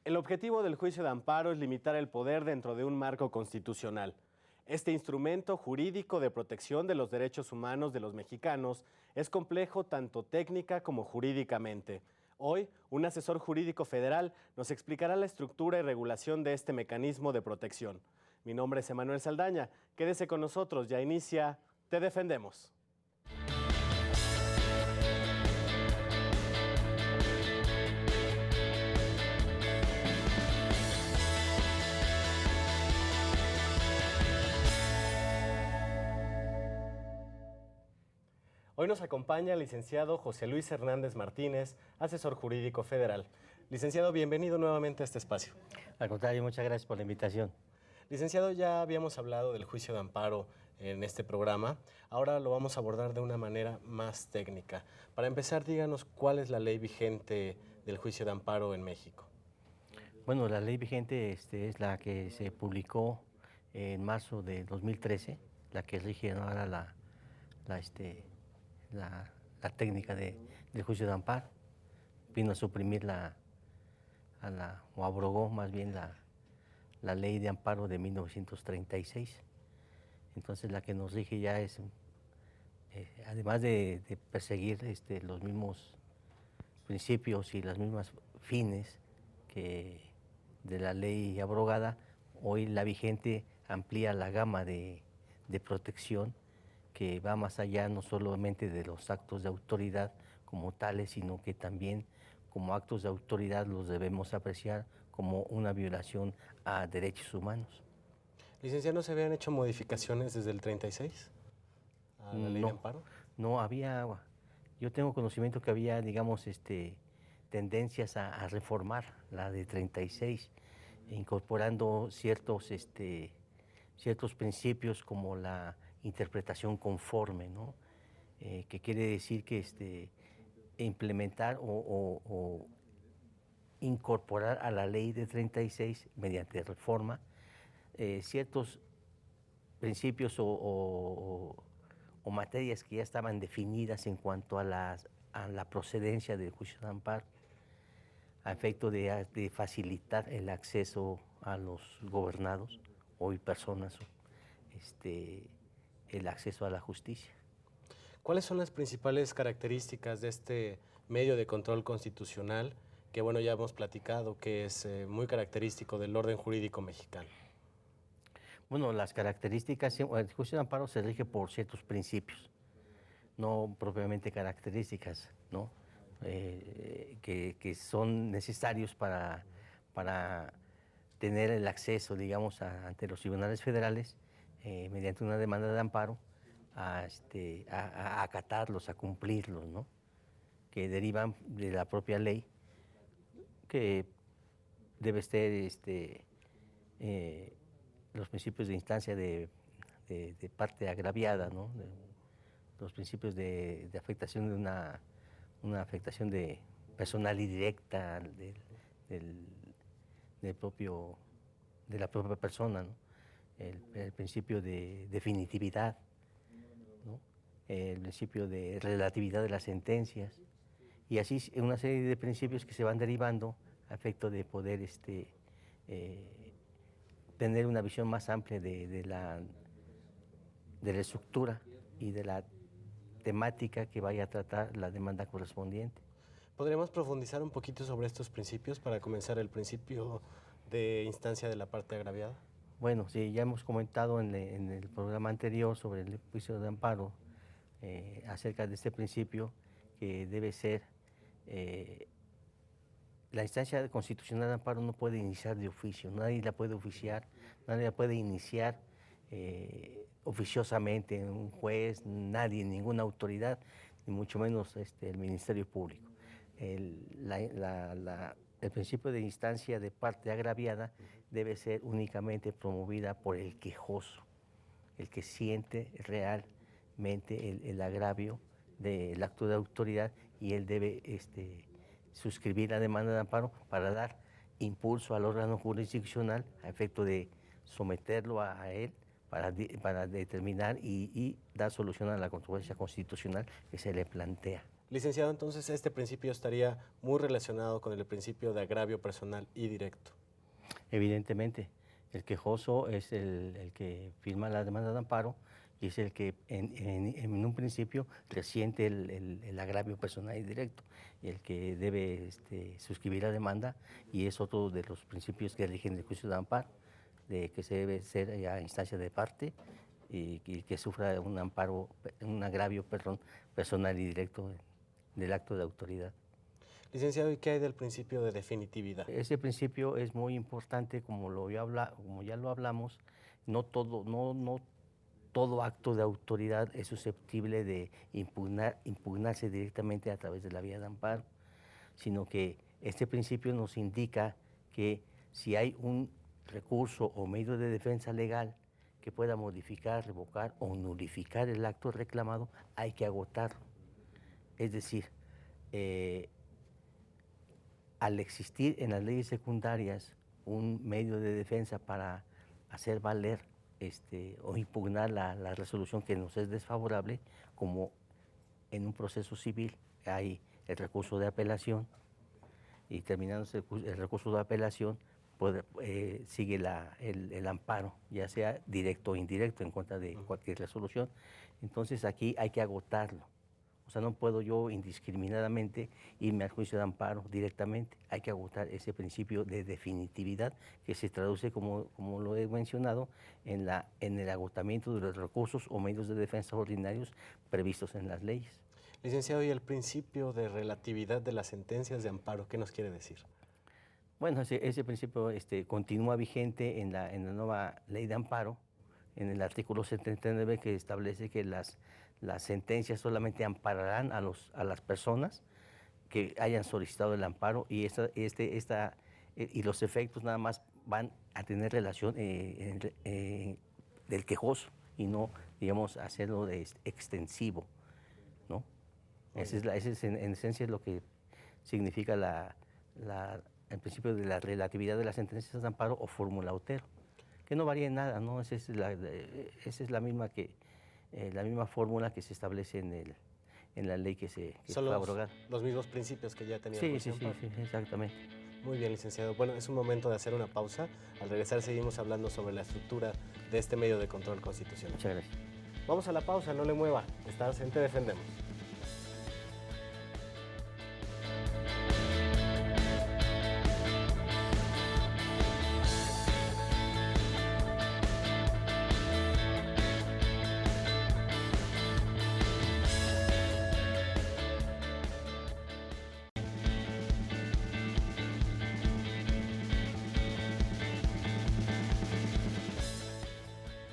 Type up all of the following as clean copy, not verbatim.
El objetivo del juicio de amparo es limitar el poder dentro de un marco constitucional. Este instrumento jurídico de protección de los derechos humanos de los mexicanos es complejo tanto técnica como jurídicamente. Hoy, un asesor jurídico federal nos explicará la estructura y regulación de este mecanismo de protección. Mi nombre es Emanuel Saldaña. Quédese con nosotros, ya inicia Te Defendemos. Hoy nos acompaña el licenciado José Luis Hernández Martínez, asesor jurídico federal. Licenciado, bienvenido nuevamente a este espacio. Al contrario, muchas gracias por la invitación. Licenciado, ya habíamos hablado del juicio de amparo en este programa. Ahora lo vamos a abordar de una manera más técnica. Para empezar, díganos cuál es la ley vigente del juicio de amparo en México. Bueno, la ley vigente es la que se publicó en marzo de 2013, la que rige ahora la técnica del juicio de amparo. Vino a suprimir o abrogó más bien la ley de amparo de 1936. Entonces la que nos rige ya es, además de perseguir los mismos principios y las mismas fines que de la ley abrogada, hoy la vigente amplía la gama de protección que va más allá no solamente de los actos de autoridad como tales, sino que también como actos de autoridad los debemos apreciar como una violación a derechos humanos. Licenciado, ¿no se habían hecho modificaciones desde el 36 a la ley de amparo? No, yo tengo conocimiento que había, digamos, tendencias a reformar la de 36, incorporando ciertos principios como la interpretación conforme, ¿no? Que quiere decir que implementar o incorporar a la ley de 36 mediante reforma ciertos principios o materias que ya estaban definidas en cuanto a la procedencia del juicio de amparo, a efecto de facilitar el acceso a los gobernados, hoy personas, el acceso a la justicia. ¿Cuáles son las principales características de este medio de control constitucional que, bueno, ya hemos platicado, que es muy característico del orden jurídico mexicano? Bueno, las características, el juicio de amparo se rige por ciertos principios, no propiamente características, ¿no? Que son necesarios para tener el acceso, digamos, ante los tribunales federales, mediante una demanda de amparo, a acatarlos, a cumplirlos, ¿no? Que derivan de la propia ley, que debe ser los principios de instancia de parte agraviada, ¿no? Los principios de afectación de una afectación de personal y directa de la propia persona, ¿no? El principio de definitividad, ¿no? El principio de relatividad de las sentencias, y así una serie de principios que se van derivando a efecto de poder tener una visión más amplia de la estructura y de la temática que vaya a tratar la demanda correspondiente. ¿Podríamos profundizar un poquito sobre estos principios para comenzar el principio de instancia de la parte agraviada? Bueno, sí, ya hemos comentado en el programa anterior sobre el juicio de amparo acerca de este principio que debe ser la instancia constitucional de amparo no puede iniciar de oficio, nadie la puede oficiar, nadie la puede iniciar oficiosamente, un juez, nadie, ninguna autoridad, ni mucho menos el Ministerio Público. El principio de instancia de parte agraviada debe ser únicamente promovida por el quejoso, el que siente realmente el agravio del acto de autoridad, y él debe suscribir la demanda de amparo para dar impulso al órgano jurisdiccional a efecto de someterlo a él para determinar y dar solución a la controversia constitucional que se le plantea. Licenciado, entonces este principio estaría muy relacionado con el principio de agravio personal y directo. Evidentemente, el quejoso es el que firma la demanda de amparo y es el que en un principio resiente el agravio personal y directo, y el que debe suscribir la demanda, y es otro de los principios que rigen el juicio de amparo, de que se debe ser a instancia de parte y que sufra un amparo, un agravio, perdón, personal y directo del acto de autoridad. Licenciado, ¿y qué hay del principio de definitividad? Ese principio es muy importante, como ya lo hablamos. No todo acto de autoridad es susceptible de impugnarse directamente a través de la vía de amparo, sino que este principio nos indica que si hay un recurso o medio de defensa legal que pueda modificar, revocar o nulificar el acto reclamado, hay que agotarlo. Es decir, al existir en las leyes secundarias un medio de defensa para hacer valer o impugnar la resolución que nos es desfavorable, como en un proceso civil hay el recurso de apelación, y terminándose el recurso de apelación, sigue el amparo, ya sea directo o indirecto, en contra de cualquier resolución. Entonces aquí hay que agotarlo. O sea, no puedo yo indiscriminadamente irme al juicio de amparo directamente. Hay que agotar ese principio de definitividad que se traduce, como lo he mencionado, en el agotamiento de los recursos o medios de defensa ordinarios previstos en las leyes. Licenciado, ¿y el principio de relatividad de las sentencias de amparo, qué nos quiere decir? Bueno, ese principio continúa vigente en la nueva ley de amparo, en el artículo 79, que establece que las sentencias solamente ampararán a las personas que hayan solicitado el amparo, y y los efectos nada más van a tener relación del quejoso, y no, digamos, hacerlo extensivo, ¿no? Ese es en esencia es lo que significa el principio de la relatividad de las sentencias de amparo o fórmula Otero, que no varía en nada, ¿no? Esa es la misma la misma fórmula que se establece en la ley que se fue abrogada. Los mismos principios que ya tenía Sí, exactamente. Muy bien, licenciado. Bueno, es un momento de hacer una pausa. Al regresar seguimos hablando sobre la estructura de este medio de control constitucional. Muchas gracias. Vamos a la pausa, no le mueva. Estás en Te Defendemos.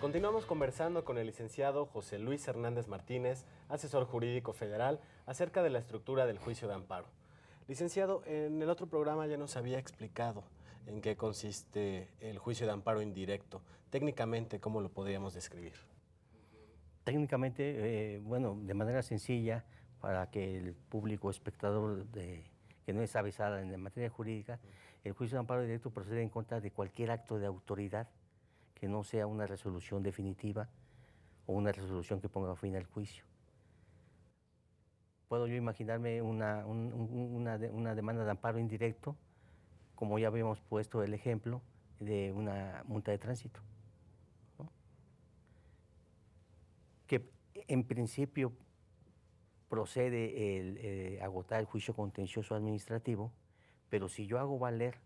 Continuamos conversando con el licenciado José Luis Hernández Martínez, asesor jurídico federal, acerca de la estructura del juicio de amparo. Licenciado, en el otro programa ya nos había explicado en qué consiste el juicio de amparo indirecto. Técnicamente, ¿cómo lo podríamos describir? Técnicamente, bueno, de manera sencilla, para que el público espectador que no es avisada en la materia jurídica, el juicio de amparo directo procede en contra de cualquier acto de autoridad que no sea una resolución definitiva o una resolución que ponga fin al juicio. Puedo yo imaginarme una demanda de amparo indirecto, como ya habíamos puesto el ejemplo de una multa de tránsito, ¿no? Que en principio procede agotar el juicio contencioso administrativo, pero si yo hago valer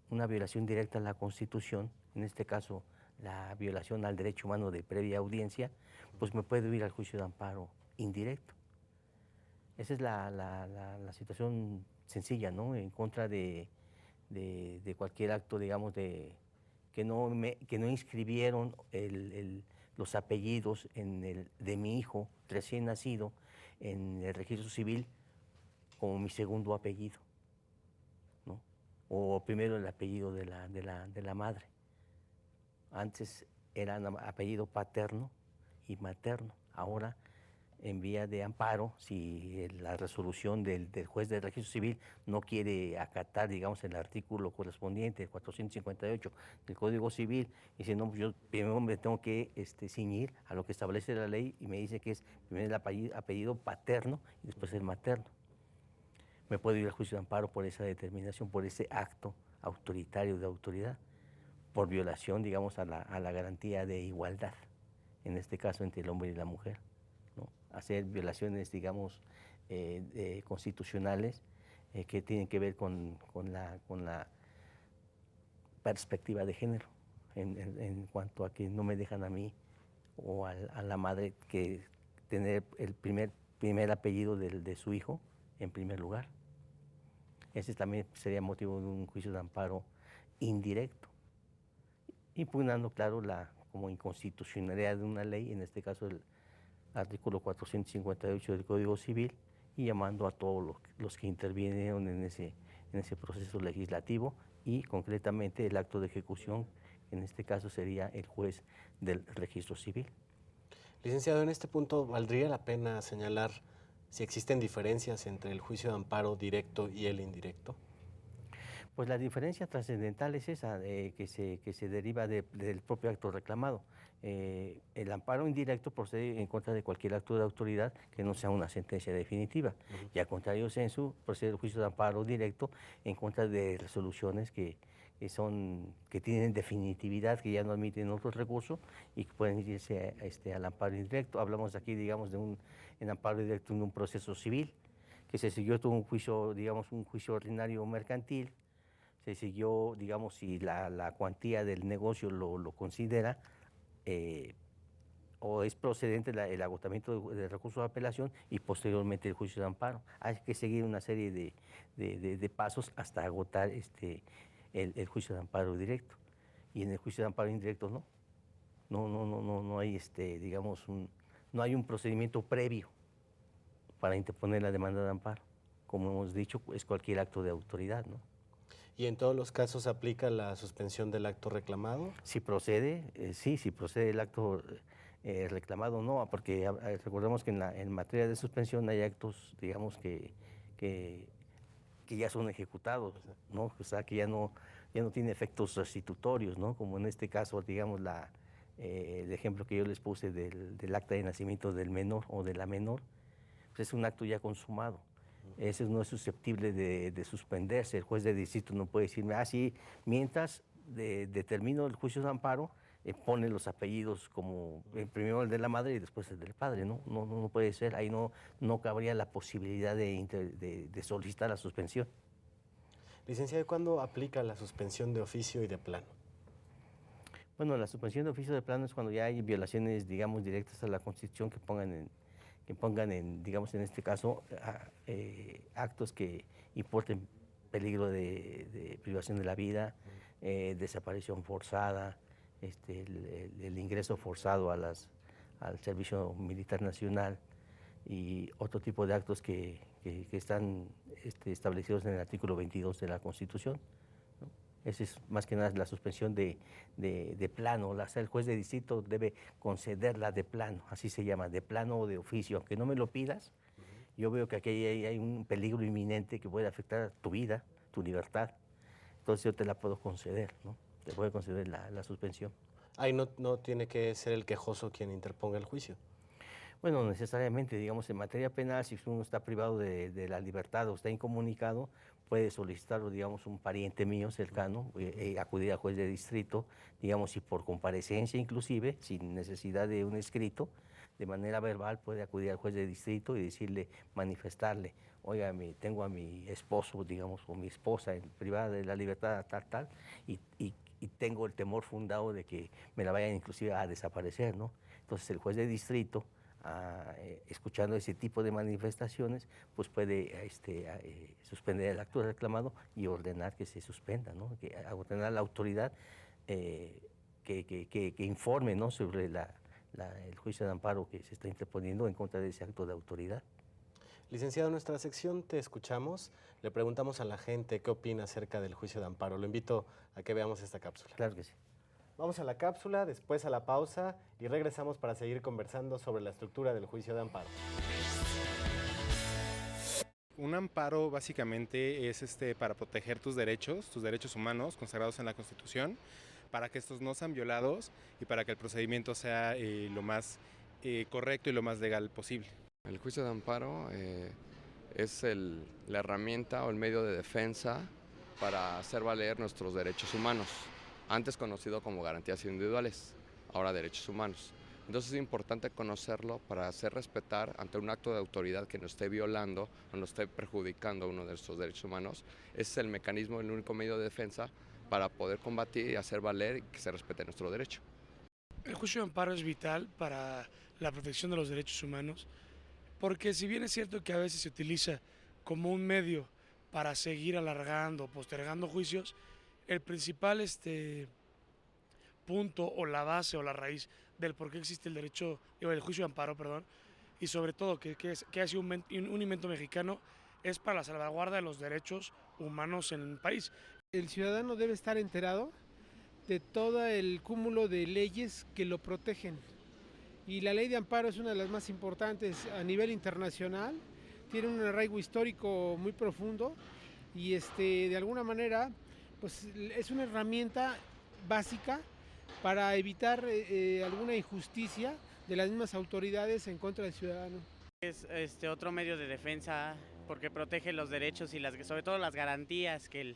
una violación directa a la Constitución, en este caso la violación al derecho humano de previa audiencia, pues me puedo ir al juicio de amparo indirecto. Esa es la situación sencilla, ¿no? En contra de cualquier acto, digamos, que no inscribieron los apellidos de mi hijo recién nacido en el registro civil como mi segundo apellido, ¿no? O primero el apellido de la madre. Antes eran apellido paterno y materno. Ahora en vía de amparo si la resolución del juez de registro civil no quiere acatar, digamos, el artículo correspondiente, el 458 del Código Civil, y si no, yo primero me tengo que ciñir a lo que establece la ley y me dice que es primero el apellido paterno y después el materno. Me puedo ir al juicio de amparo por esa determinación, por ese acto autoritario de autoridad, por violación, digamos, a la garantía de igualdad, en este caso entre el hombre y la mujer, ¿no? Hacer violaciones, digamos, constitucionales que tienen que ver con la perspectiva de género, en cuanto a que no me dejan a mí o a la madre que tener el primer apellido de su hijo en primer lugar. Ese también sería motivo de un juicio de amparo indirecto, impugnando, claro, la como inconstitucionalidad de una ley, en este caso el artículo 458 del Código Civil, y llamando a todos los que intervinieron en ese proceso legislativo y concretamente el acto de ejecución, en este caso sería el juez del registro civil. Licenciado, en este punto valdría la pena señalar si existen diferencias entre el juicio de amparo directo y el indirecto. Pues la diferencia trascendental es esa, que se deriva del propio acto reclamado. El amparo indirecto procede en contra de cualquier acto de autoridad que no sea una sentencia definitiva. Y al contrario sensu, procede el juicio de amparo directo en contra de resoluciones que tienen definitividad, que ya no admiten otros recursos y que pueden irse al amparo indirecto. Hablamos aquí, digamos, en amparo directo en un proceso civil, que se siguió todo un juicio, digamos, un juicio ordinario mercantil. Se siguió, digamos, si la cuantía del negocio lo considera, o es procedente el agotamiento de recursos de apelación y posteriormente el juicio de amparo. Hay que seguir una serie de pasos hasta agotar el juicio de amparo directo. Y en el juicio de amparo indirecto no hay, digamos, no hay un procedimiento previo para interponer la demanda de amparo. Como hemos dicho, es cualquier acto de autoridad, ¿no? ¿Y en todos los casos aplica la suspensión del acto reclamado? Si procede, sí, si procede el acto reclamado, no, porque recordemos que en materia de suspensión hay actos, digamos, que ya son ejecutados, ¿no? O sea, que ya no tiene efectos restitutorios, ¿no? Como en este caso, digamos, el ejemplo que yo les puse del acta de nacimiento del menor o de la menor, pues es un acto ya consumado. Ese no es susceptible de suspenderse. El juez de distrito no puede decirme, sí, mientras determino el juicio de amparo, pone los apellidos como primero el de la madre y después el del padre, ¿no? No puede ser, ahí no cabría la posibilidad de solicitar la suspensión. Licenciado, ¿cuándo aplica la suspensión de oficio y de plano? Bueno, la suspensión de oficio de plano es cuando ya hay violaciones, digamos, directas a la Constitución que pongan en, digamos, en este caso, actos que importen peligro de privación de la vida, desaparición forzada, el ingreso forzado al servicio militar nacional y otro tipo de actos que están establecidos en el artículo 22 de la Constitución, ¿no? Esa es más que nada la suspensión de plano. El juez de distrito debe concederla de plano, así se llama, de plano o de oficio. Aunque no me lo pidas, yo veo que aquí hay un peligro inminente que puede afectar tu vida, tu libertad. Entonces yo te la puedo conceder, ¿no? Te puedo conceder la suspensión. Ahí no tiene que ser el quejoso quien interponga el juicio. Bueno, necesariamente, digamos, en materia penal, si uno está privado de la libertad o está incomunicado, puede solicitarlo, digamos, un pariente mío cercano, acudir al juez de distrito, digamos, y por comparecencia inclusive, sin necesidad de un escrito, de manera verbal puede acudir al juez de distrito y decirle, manifestarle, oiga, tengo a mi esposo, digamos, o mi esposa privada de la libertad tal, y tengo el temor fundado de que me la vayan inclusive a desaparecer, ¿no? Entonces el juez de distrito, escuchando ese tipo de manifestaciones, pues puede suspender el acto reclamado y ordenar que se suspenda, ¿no? Ordenar a la autoridad que informe, ¿no?, sobre el juicio de amparo que se está interponiendo en contra de ese acto de autoridad. Licenciado, en nuestra sección Te Escuchamos, le preguntamos a la gente qué opina acerca del juicio de amparo. Lo invito a que veamos esta cápsula. Claro que sí. Vamos a la cápsula, después a la pausa y regresamos para seguir conversando sobre la estructura del juicio de amparo. Un amparo básicamente es para proteger tus derechos humanos consagrados en la Constitución, para que estos no sean violados y para que el procedimiento sea lo más correcto y lo más legal posible. El juicio de amparo es la herramienta o el medio de defensa para hacer valer nuestros derechos humanos, antes conocido como garantías individuales, ahora derechos humanos. Entonces es importante conocerlo para hacer respetar ante un acto de autoridad que nos esté violando o nos esté perjudicando uno de nuestros derechos humanos. Ese es el mecanismo, el único medio de defensa para poder combatir y hacer valer y que se respete nuestro derecho. El juicio de amparo es vital para la protección de los derechos humanos, porque si bien es cierto que a veces se utiliza como un medio para seguir alargando, postergando juicios, el principal punto o la base o la raíz del por qué existe el juicio de amparo, y sobre todo que ha sido un invento mexicano, es para la salvaguarda de los derechos humanos en el país. El ciudadano debe estar enterado de todo el cúmulo de leyes que lo protegen. Y la ley de amparo es una de las más importantes a nivel internacional, tiene un arraigo histórico muy profundo y de alguna manera pues, es una herramienta básica para evitar alguna injusticia de las mismas autoridades en contra del ciudadano. Es otro medio de defensa porque protege los derechos y sobre todo las garantías que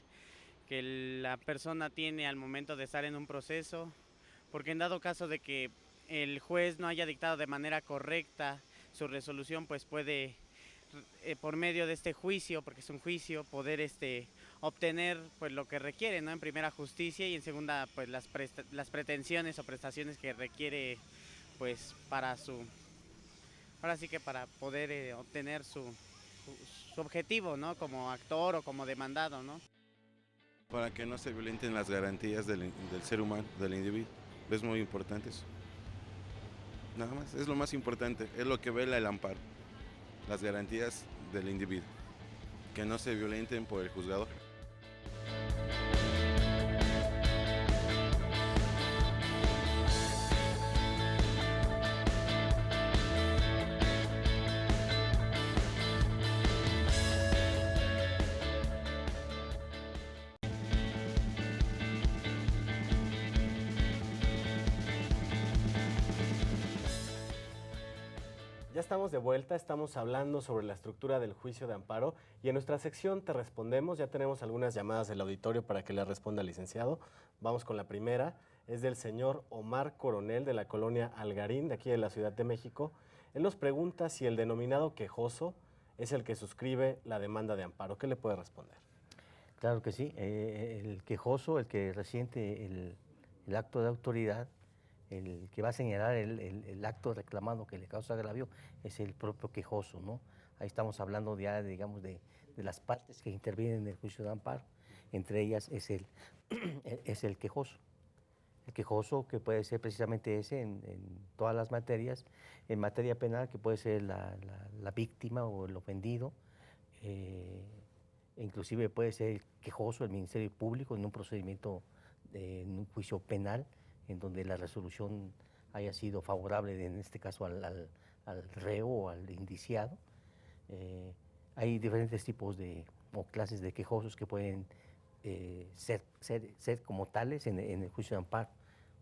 la persona tiene al momento de estar en un proceso, porque en dado caso de que el juez no haya dictado de manera correcta su resolución, pues puede por medio de este juicio, porque es un juicio, poder obtener pues lo que requiere, ¿no? En primera justicia y en segunda pues las pretensiones o prestaciones que requiere pues para poder obtener su objetivo, ¿no? Como actor o como demandado, ¿no? Para que no se violenten las garantías del ser humano, del individuo. Es muy importante eso. Nada más, es lo más importante, es lo que vela el amparo, las garantías del individuo, que no se violenten por el juzgador. Ya estamos de vuelta, estamos hablando sobre la estructura del juicio de amparo y en nuestra sección Te Respondemos ya tenemos algunas llamadas del auditorio para que le responda al licenciado. Vamos con la primera, es del señor Omar Coronel de la colonia Algarín, de aquí de la Ciudad de México. Él nos pregunta si el denominado quejoso es el que suscribe la demanda de amparo. ¿Qué le puede responder? Claro que sí, el quejoso, el que resiente el acto de autoridad, el que va a señalar el acto reclamado que le causa agravio es el propio quejoso, ¿no? Ahí estamos hablando ya, digamos, de las partes que intervienen en el juicio de amparo. Entre ellas es el quejoso. El quejoso que puede ser precisamente ese en todas las materias. En materia penal que puede ser la víctima o el ofendido. Inclusive puede ser el quejoso, el Ministerio Público en un procedimiento, en un juicio penal, en donde la resolución haya sido favorable, en este caso al reo o al indiciado. Hay diferentes tipos o clases de quejosos que pueden ser como tales en el juicio de amparo.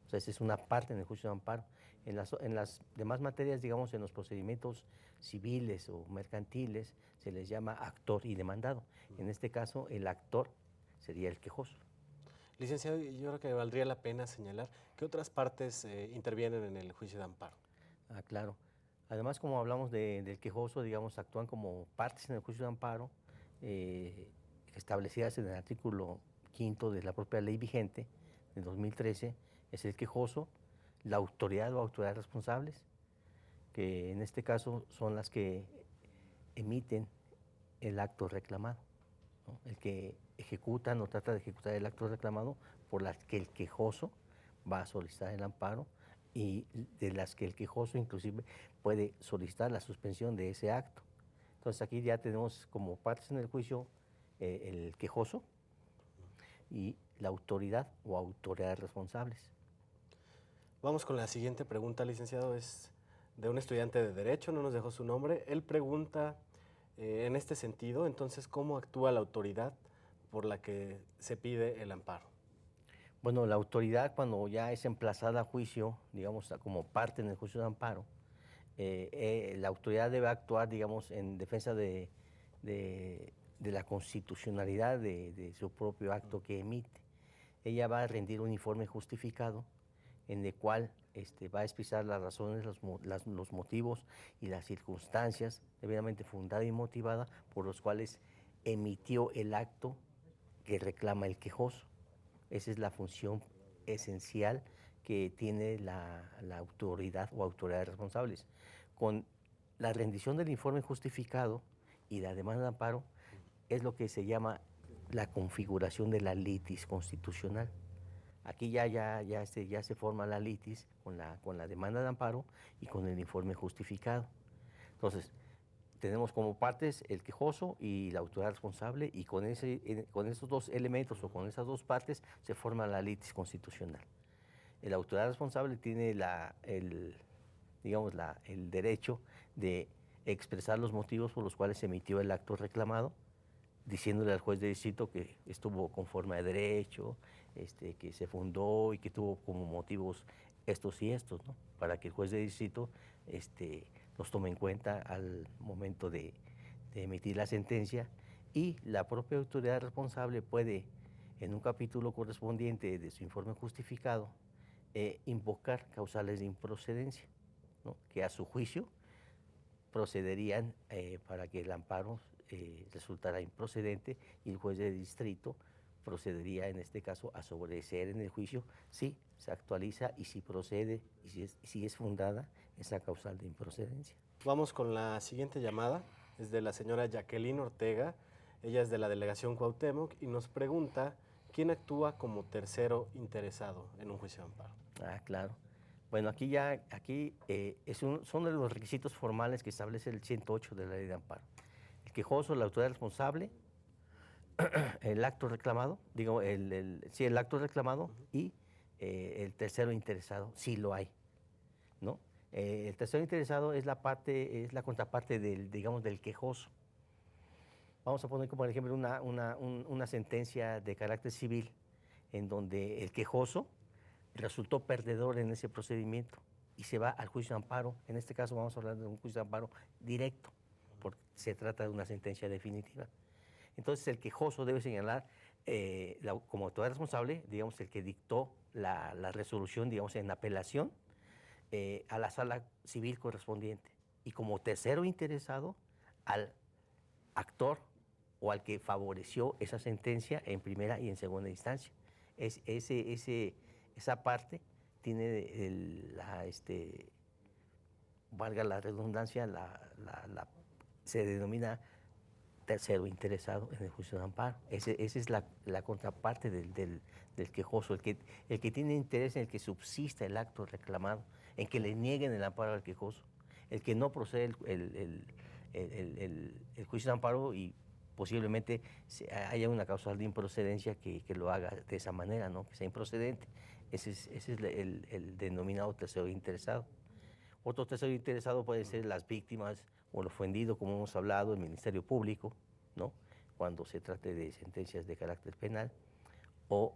O sea, esa es una parte en el juicio de amparo. En las demás materias, digamos, en los procedimientos civiles o mercantiles, se les llama actor y demandado. En este caso, el actor sería el quejoso. Licenciado, yo creo que valdría la pena señalar que otras partes intervienen en el juicio de amparo. Ah, claro. Además, como hablamos del quejoso, digamos, actúan como partes en el juicio de amparo, establecidas en el artículo 5 de la propia ley vigente de 2013, es el quejoso, la autoridad o autoridades responsables, que en este caso son las que emiten el acto reclamado, ¿no? El que ejecutan o trata de ejecutar el acto reclamado, por las que el quejoso va a solicitar el amparo y de las que el quejoso inclusive puede solicitar la suspensión de ese acto. Entonces aquí ya tenemos como partes en el juicio el quejoso y la autoridad o autoridades responsables. Vamos con la siguiente pregunta, licenciado. Es de un estudiante de Derecho, no nos dejó su nombre. Él pregunta en este sentido, entonces, ¿cómo actúa la autoridad por la que se pide el amparo? Bueno, la autoridad cuando ya es emplazada a juicio, digamos, como parte en el juicio de amparo, la autoridad debe actuar, digamos, en defensa de la constitucionalidad de su propio acto que emite. Ella va a rendir un informe justificado en el cual va a expresar las razones, los motivos y las circunstancias debidamente fundada y motivada por los cuales emitió el acto que reclama el quejoso. Esa es la función esencial que tiene la autoridad o autoridades responsables. Con la rendición del informe justificado y la demanda de amparo es lo que se llama la configuración de la litis constitucional. Aquí ya se forma la litis con la demanda de amparo y con el informe justificado. Entonces, tenemos como partes el quejoso y la autoridad responsable, y con esos dos elementos o con esas dos partes se forma la litis constitucional. La autoridad responsable tiene el derecho de expresar los motivos por los cuales se emitió el acto reclamado, diciéndole al juez de distrito que estuvo conforme a derecho, que se fundó y que tuvo como motivos estos y estos, ¿no? Para que el juez de distrito los tome en cuenta al momento de emitir la sentencia, y la propia autoridad responsable puede, en un capítulo correspondiente de su informe justificado, invocar causales de improcedencia, ¿no? Que a su juicio procederían para que el amparo resultara improcedente, y el juez de distrito procedería en este caso a sobreseer en el juicio si se actualiza y si procede y si es fundada esa causal de improcedencia. Vamos con la siguiente llamada, es de la señora Jacqueline Ortega. Ella es de la delegación Cuauhtémoc y nos pregunta quién actúa como tercero interesado en un juicio de amparo. Ah, claro. Bueno, son de los requisitos formales que establece el 108 de la Ley de Amparo. El quejoso, la autoridad responsable, el acto reclamado, el acto reclamado y el tercero interesado, si lo hay, ¿no? El tercero interesado es la contraparte del quejoso. Vamos a poner como ejemplo una sentencia de carácter civil en donde el quejoso resultó perdedor en ese procedimiento y se va al juicio de amparo. En este caso vamos a hablar de un juicio de amparo directo, porque se trata de una sentencia definitiva. Entonces el quejoso debe señalar como autoridad responsable, digamos, el que dictó la resolución, digamos, en apelación a la sala civil correspondiente, y como tercero interesado al actor o al que favoreció esa sentencia en primera y en segunda instancia. Esa parte tiene valga la redundancia, se denomina tercero interesado en el juicio de amparo. Esa es la contraparte del quejoso, el que tiene interés en el que subsista el acto reclamado, en que le nieguen el amparo al quejoso, el que no procede el juicio de amparo y posiblemente haya una causal de improcedencia que lo haga de esa manera, ¿no? Que sea improcedente. Ese es el denominado tercero interesado. Otro tercero interesado puede ser las víctimas o el ofendido, como hemos hablado, el Ministerio Público, ¿no? Cuando se trate de sentencias de carácter penal, o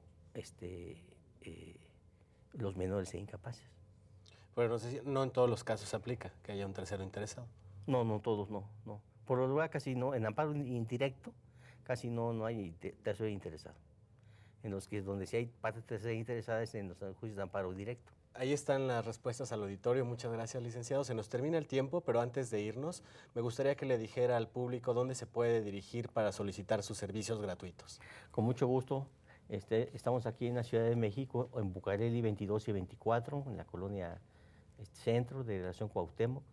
los menores e incapaces. Pero no en todos los casos se aplica que haya un tercero interesado. No todos, no. Por lo general casi no, en amparo indirecto casi no hay tercero interesado. Donde sí hay parte tercera interesada es en los juicios de amparo directo. Ahí están las respuestas al auditorio. Muchas gracias, licenciado. Se nos termina el tiempo, pero antes de irnos, me gustaría que le dijera al público dónde se puede dirigir para solicitar sus servicios gratuitos. Con mucho gusto. Estamos aquí en la Ciudad de México, en Bucareli 22 y 24, en la colonia Centro de Delegación Cuauhtémoc,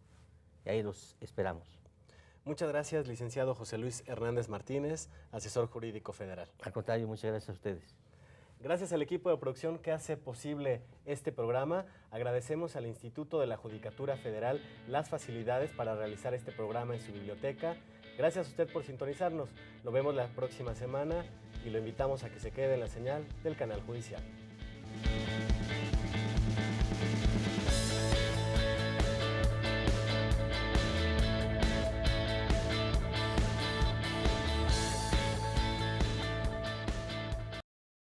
y ahí los esperamos. Muchas gracias, licenciado José Luis Hernández Martínez, asesor jurídico federal. Al contrario, muchas gracias a ustedes. Gracias al equipo de producción que hace posible este programa. Agradecemos al Instituto de la Judicatura Federal las facilidades para realizar este programa en su biblioteca. Gracias a usted por sintonizarnos. Lo vemos la próxima semana y lo invitamos a que se quede en la señal del canal judicial.